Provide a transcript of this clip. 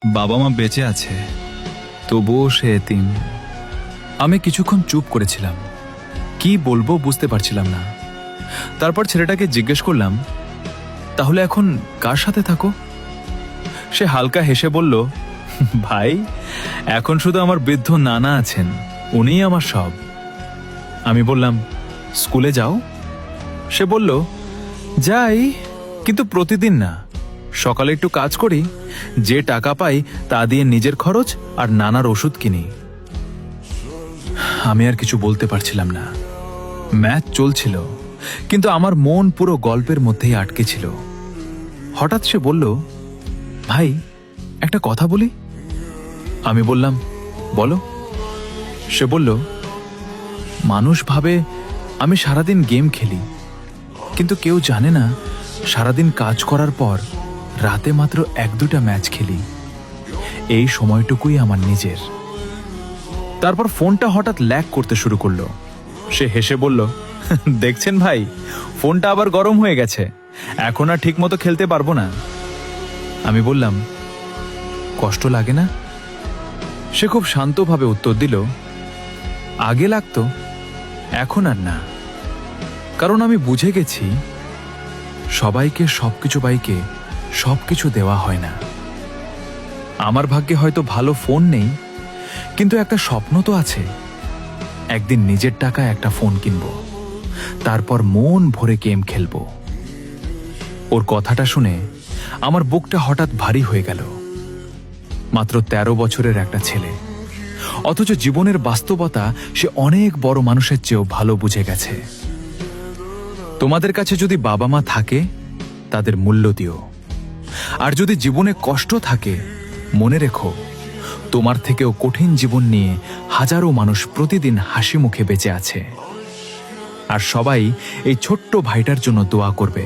বাবা মা বেঁচে আছে, তবুও সে এতিম। আমি কিছুক্ষণ চুপ করেছিলাম, কি বলবো বুঝতে পারছিলাম না। তারপর ছেলেটাকে জিজ্ঞেস করলাম, তাহলে এখন কার সাথে থাকো? সে হালকা হেসে বলল, ভাই, এখন শুধু আমার বৃদ্ধ নানা আছেন, উনিই আমার সব। আমি বললাম, স্কুলে যাও? সে বলল, যাই, কিন্তু প্রতিদিন না। সকালে একটু কাজ করি, যে টাকা পাই তা দিয়ে নিজের খরচ আর নানার ওষুধ কিনি। আমি আর কিছু বলতে পারছিলাম না। ম্যাচ চলছিল, কিন্তু আমার মন পুরো গল্পের মধ্যেই আটকে ছিল। হঠাৎ সে বলল, ভাই, একটা কথা বলি। আমি বললাম, বলো। সে বলল, মানুষ ভাবে আমি সারাদিন গেম খেলি, কিন্তু কেউ জানে না সারাদিন কাজ করার পর রাতে মাত্র 1-2টা ম্যাচ খেলি। এই সময়টুকুই আমার নিজের। তারপর ফোনটা হঠাৎ ল্যাগ করতে শুরু করলো। সে হেসে বলল, দেখছেন ভাই, ফোনটা আবার গরম হয়ে গেছে, এখন আর ঠিক মতো খেলতে পারবো না। আমি বললাম, কষ্ট লাগে না? সে খুব শান্তভাবে উত্তর দিল, আগে লাগতো, এখন আর না। কারণ আমি বুঝে গেছি, সবাইকে সবকিছু দেওয়া হয় না। আমার ভাগ্যে হয়তো ভালো ফোন নেই, কিন্তু একটা স্বপ্ন তো আছে, একদিন নিজের টাকায় একটা ফোন কিনবো, তারপর মন ভরে গেম খেলবো। ওর কথাটা শুনে আমার বুকটা হঠাৎ ভারী হয়ে গেল। মাত্র 13 বছরের একটা ছেলে, অথচ জীবনের বাস্তবতা সে অনেক বড় মানুষের চেয়েও ভালো বুঝে গেছে। তোমাদের কাছে যদি বাবা মা থাকে, তাদের মূল্য দিও। আর যদি জীবনে কষ্ট থাকে, মনে রেখো, তোমার থেকেও কঠিন জীবন নিয়ে হাজারো মানুষ প্রতিদিন হাসি মুখে বেঁচে আছে। আর সবাই এই ছোট্ট ভাইটার জন্য দোয়া করবে।